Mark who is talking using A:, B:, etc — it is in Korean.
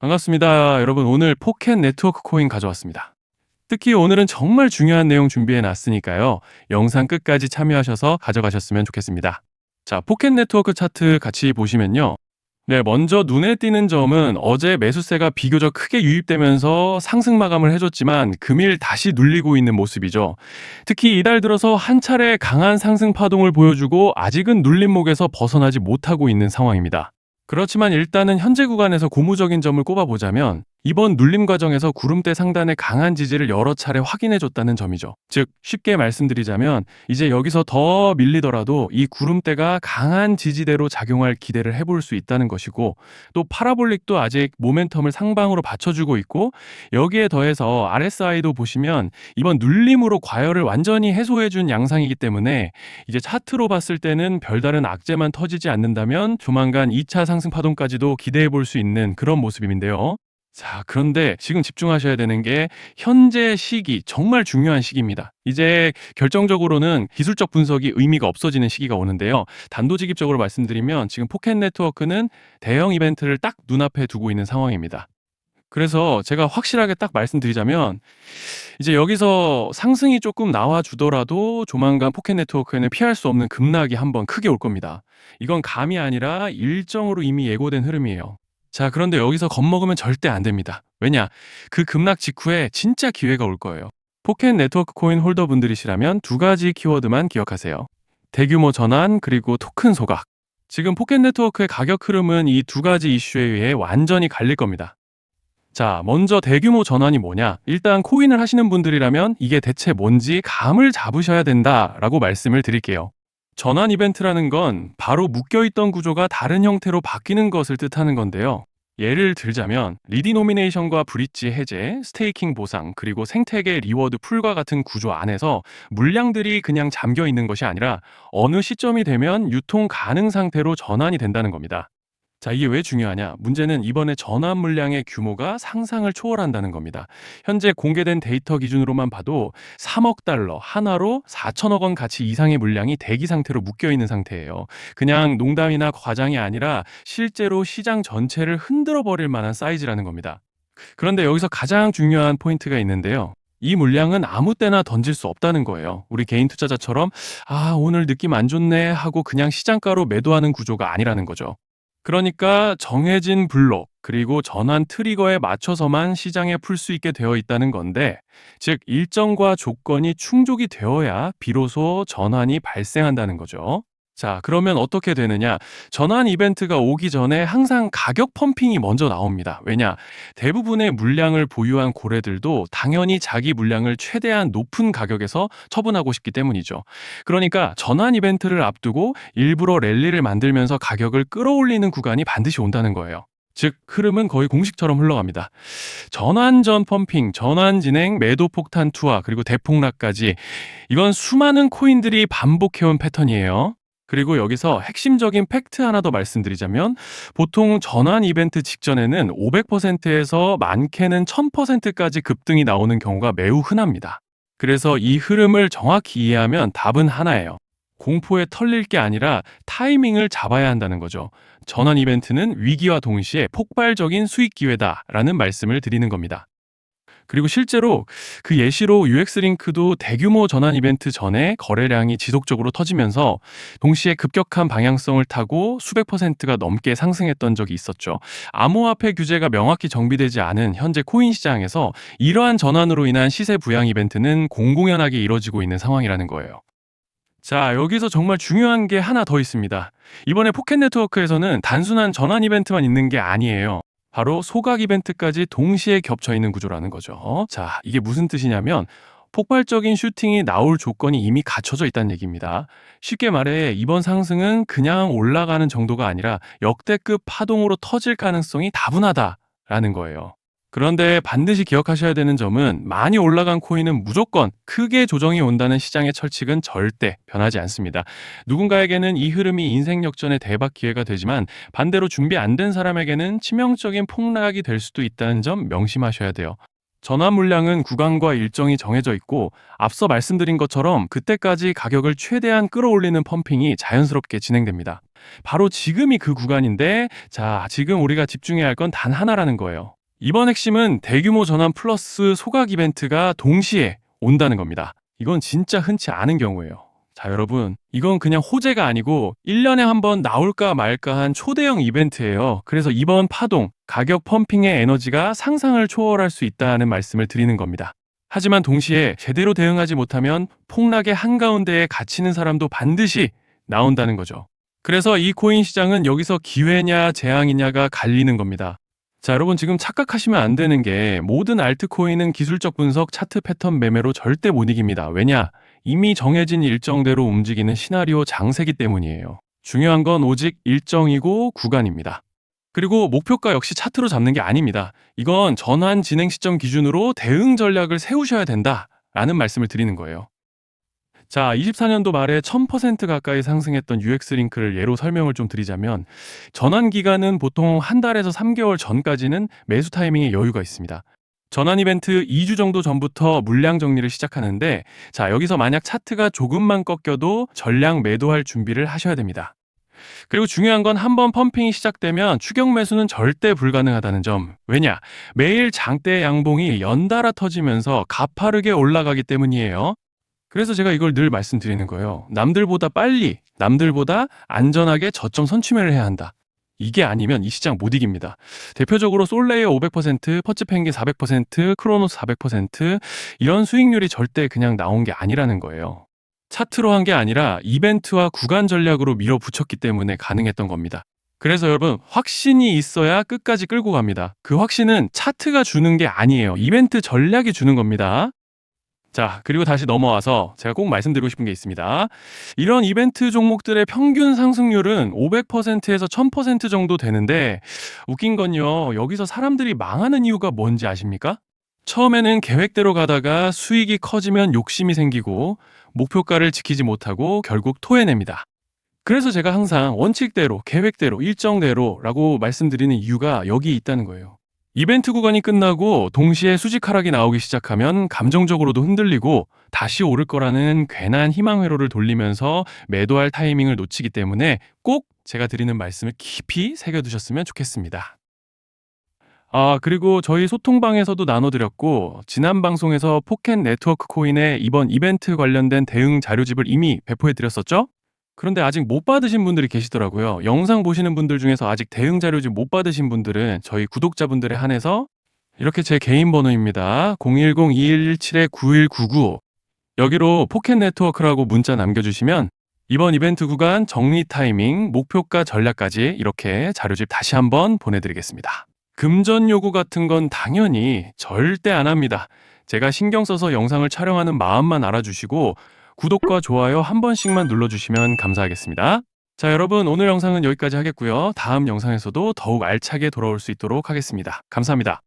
A: 반갑습니다. 여러분, 오늘 포켓 네트워크 코인 가져왔습니다. 특히 오늘은 정말 중요한 내용 준비해 놨으니까요. 영상 끝까지 참여하셔서 가져가셨으면 좋겠습니다. 자, 포켓 네트워크 차트 같이 보시면요. 네, 먼저 눈에 띄는 점은 어제 매수세가 비교적 크게 유입되면서 상승 마감을 해줬지만 금일 다시 눌리고 있는 모습이죠. 특히 이달 들어서 한 차례 강한 상승 파동을 보여주고 아직은 눌림목에서 벗어나지 못하고 있는 상황입니다. 그렇지만 일단은 현재 구간에서 고무적인 점을 꼽아보자면 이번 눌림 과정에서 구름대 상단의 강한 지지를 여러 차례 확인해줬다는 점이죠. 즉 쉽게 말씀드리자면 이제 여기서 더 밀리더라도 이 구름대가 강한 지지대로 작용할 기대를 해볼 수 있다는 것이고, 또 파라볼릭도 아직 모멘텀을 상방으로 받쳐주고 있고, 여기에 더해서 RSI도 보시면 이번 눌림으로 과열을 완전히 해소해준 양상이기 때문에 이제 차트로 봤을 때는 별다른 악재만 터지지 않는다면 조만간 2차 상승 파동까지도 기대해 볼 수 있는 그런 모습인데요. 자, 그런데 지금 집중하셔야 되는 게 현재 시기, 정말 중요한 시기입니다. 이제 결정적으로는 기술적 분석이 의미가 없어지는 시기가 오는데요. 단도직입적으로 말씀드리면 지금 포켓 네트워크는 대형 이벤트를 딱 눈앞에 두고 있는 상황입니다. 그래서 제가 확실하게 딱 말씀드리자면 이제 여기서 상승이 조금 나와주더라도 조만간 포켓 네트워크에는 피할 수 없는 급락이 한번 크게 올 겁니다. 이건 감이 아니라 일정으로 이미 예고된 흐름이에요. 자, 그런데 여기서 겁먹으면 절대 안 됩니다. 왜냐? 그 급락 직후에 진짜 기회가 올 거예요. 포켓 네트워크 코인 홀더분들이시라면 두 가지 키워드만 기억하세요. 대규모 전환, 그리고 토큰 소각. 지금 포켓 네트워크의 가격 흐름은 이 두 가지 이슈에 의해 완전히 갈릴 겁니다. 자, 먼저 대규모 전환이 뭐냐? 일단 코인을 하시는 분들이라면 이게 대체 뭔지 감을 잡으셔야 된다라고 말씀을 드릴게요. 전환 이벤트라는 건 바로 묶여있던 구조가 다른 형태로 바뀌는 것을 뜻하는 건데요. 예를 들자면 리디노미네이션과 브릿지 해제, 스테이킹 보상, 그리고 생태계 리워드 풀과 같은 구조 안에서 물량들이 그냥 잠겨 있는 것이 아니라 어느 시점이 되면 유통 가능 상태로 전환이 된다는 겁니다. 자, 이게 왜 중요하냐? 문제는 이번에 전환 물량의 규모가 상상을 초월한다는 겁니다. 현재 공개된 데이터 기준으로만 봐도 3억 달러, 하나로 4천억 원 가치 이상의 물량이 대기 상태로 묶여 있는 상태예요. 그냥 농담이나 과장이 아니라 실제로 시장 전체를 흔들어 버릴 만한 사이즈라는 겁니다. 그런데 여기서 가장 중요한 포인트가 있는데요. 이 물량은 아무 때나 던질 수 없다는 거예요. 우리 개인 투자자처럼 오늘 느낌 안 좋네 하고 그냥 시장가로 매도하는 구조가 아니라는 거죠. 그러니까 정해진 블록, 그리고 전환 트리거에 맞춰서만 시장에 풀 수 있게 되어 있다는 건데, 즉 일정과 조건이 충족이 되어야 비로소 전환이 발생한다는 거죠. 자, 그러면 어떻게 되느냐? 전환 이벤트가 오기 전에 항상 가격 펌핑이 먼저 나옵니다. 왜냐? 대부분의 물량을 보유한 고래들도 당연히 자기 물량을 최대한 높은 가격에서 처분하고 싶기 때문이죠. 그러니까 전환 이벤트를 앞두고 일부러 랠리를 만들면서 가격을 끌어올리는 구간이 반드시 온다는 거예요. 즉 흐름은 거의 공식처럼 흘러갑니다. 전환 전 펌핑, 전환 진행, 매도 폭탄 투하, 그리고 대폭락까지, 이건 수많은 코인들이 반복해온 패턴이에요. 그리고 여기서 핵심적인 팩트 하나 더 말씀드리자면 보통 전환 이벤트 직전에는 500%에서 많게는 1000%까지 급등이 나오는 경우가 매우 흔합니다. 그래서 이 흐름을 정확히 이해하면 답은 하나예요. 공포에 털릴 게 아니라 타이밍을 잡아야 한다는 거죠. 전환 이벤트는 위기와 동시에 폭발적인 수익 기회다라는 말씀을 드리는 겁니다. 그리고 실제로 그 예시로 UX링크도 대규모 전환 이벤트 전에 거래량이 지속적으로 터지면서 동시에 급격한 방향성을 타고 수백 퍼센트가 넘게 상승했던 적이 있었죠. 암호화폐 규제가 명확히 정비되지 않은 현재 코인 시장에서 이러한 전환으로 인한 시세 부양 이벤트는 공공연하게 이뤄지고 있는 상황이라는 거예요. 자, 여기서 정말 중요한 게 하나 더 있습니다. 이번에 포켓 네트워크에서는 단순한 전환 이벤트만 있는 게 아니에요. 바로 소각 이벤트까지 동시에 겹쳐 있는 구조라는 거죠. 자, 이게 무슨 뜻이냐면 폭발적인 슈팅이 나올 조건이 이미 갖춰져 있다는 얘기입니다. 쉽게 말해 이번 상승은 그냥 올라가는 정도가 아니라 역대급 파동으로 터질 가능성이 다분하다라는 거예요. 그런데 반드시 기억하셔야 되는 점은 많이 올라간 코인은 무조건 크게 조정이 온다는 시장의 철칙은 절대 변하지 않습니다. 누군가에게는 이 흐름이 인생 역전의 대박 기회가 되지만 반대로 준비 안 된 사람에게는 치명적인 폭락이 될 수도 있다는 점 명심하셔야 돼요. 전환 물량은 구간과 일정이 정해져 있고 앞서 말씀드린 것처럼 그때까지 가격을 최대한 끌어올리는 펌핑이 자연스럽게 진행됩니다. 바로 지금이 그 구간인데 자, 지금 우리가 집중해야 할 건 단 하나라는 거예요. 이번 핵심은 대규모 전환 플러스 소각 이벤트가 동시에 온다는 겁니다. 이건 진짜 흔치 않은 경우예요. 자, 여러분, 이건 그냥 호재가 아니고 1년에 한 번 나올까 말까 한 초대형 이벤트예요. 그래서 이번 파동, 가격 펌핑의 에너지가 상상을 초월할 수 있다는 말씀을 드리는 겁니다. 하지만 동시에 제대로 대응하지 못하면 폭락의 한가운데에 갇히는 사람도 반드시 나온다는 거죠. 그래서 이 코인 시장은 여기서 기회냐 재앙이냐가 갈리는 겁니다. 자, 여러분 지금 착각하시면 안 되는 게 모든 알트코인은 기술적 분석, 차트 패턴 매매로 절대 못 이깁니다. 왜냐? 이미 정해진 일정대로 움직이는 시나리오 장세기 때문이에요. 중요한 건 오직 일정이고 구간입니다. 그리고 목표가 역시 차트로 잡는 게 아닙니다. 이건 전환 진행 시점 기준으로 대응 전략을 세우셔야 된다라는 말씀을 드리는 거예요. 자, 24년도 말에 1000% 가까이 상승했던 UX링크를 예로 설명을 좀 드리자면 전환 기간은 보통 한 달에서 3개월 전까지는 매수 타이밍에 여유가 있습니다. 전환 이벤트 2주 정도 전부터 물량 정리를 시작하는데 자, 여기서 만약 차트가 조금만 꺾여도 전량 매도할 준비를 하셔야 됩니다. 그리고 중요한 건 한번 펌핑이 시작되면 추격 매수는 절대 불가능하다는 점. 왜냐? 매일 장대 양봉이 연달아 터지면서 가파르게 올라가기 때문이에요. 그래서 제가 이걸 늘 말씀드리는 거예요. 남들보다 빨리, 남들보다 안전하게 저점 선취매를 해야 한다. 이게 아니면 이 시장 못 이깁니다. 대표적으로 솔레이어 500%, 퍼츠펭귄 400%, 크로노스 400% 이런 수익률이 절대 그냥 나온 게 아니라는 거예요. 차트로 한 게 아니라 이벤트와 구간 전략으로 밀어붙였기 때문에 가능했던 겁니다. 그래서 여러분, 확신이 있어야 끝까지 끌고 갑니다. 그 확신은 차트가 주는 게 아니에요. 이벤트 전략이 주는 겁니다. 자, 그리고 다시 넘어와서 제가 꼭 말씀드리고 싶은 게 있습니다. 이런 이벤트 종목들의 평균 상승률은 500%에서 1000% 정도 되는데 웃긴 건요. 여기서 사람들이 망하는 이유가 뭔지 아십니까? 처음에는 계획대로 가다가 수익이 커지면 욕심이 생기고 목표가를 지키지 못하고 결국 토해냅니다. 그래서 제가 항상 원칙대로, 계획대로, 일정대로라고 말씀드리는 이유가 여기 있다는 거예요. 이벤트 구간이 끝나고 동시에 수직 하락이 나오기 시작하면 감정적으로도 흔들리고 다시 오를 거라는 괜한 희망 회로를 돌리면서 매도할 타이밍을 놓치기 때문에 꼭 제가 드리는 말씀을 깊이 새겨두셨으면 좋겠습니다. 그리고 저희 소통방에서도 나눠드렸고 지난 방송에서 포켓 네트워크 코인의 이번 이벤트 관련된 대응 자료집을 이미 배포해드렸었죠? 그런데 아직 못 받으신 분들이 계시더라고요. 영상 보시는 분들 중에서 아직 대응 자료집 못 받으신 분들은 저희 구독자분들에 한해서 이렇게 제 개인 번호입니다. 010-2117-9199 여기로 포켓 네트워크라고 문자 남겨주시면 이번 이벤트 구간 정리 타이밍, 목표가 전략까지 이렇게 자료집 다시 한번 보내드리겠습니다. 금전 요구 같은 건 당연히 절대 안 합니다. 제가 신경 써서 영상을 촬영하는 마음만 알아주시고 구독과 좋아요 한 번씩만 눌러주시면 감사하겠습니다. 자, 여러분 오늘 영상은 여기까지 하겠고요. 다음 영상에서도 더욱 알차게 돌아올 수 있도록 하겠습니다. 감사합니다.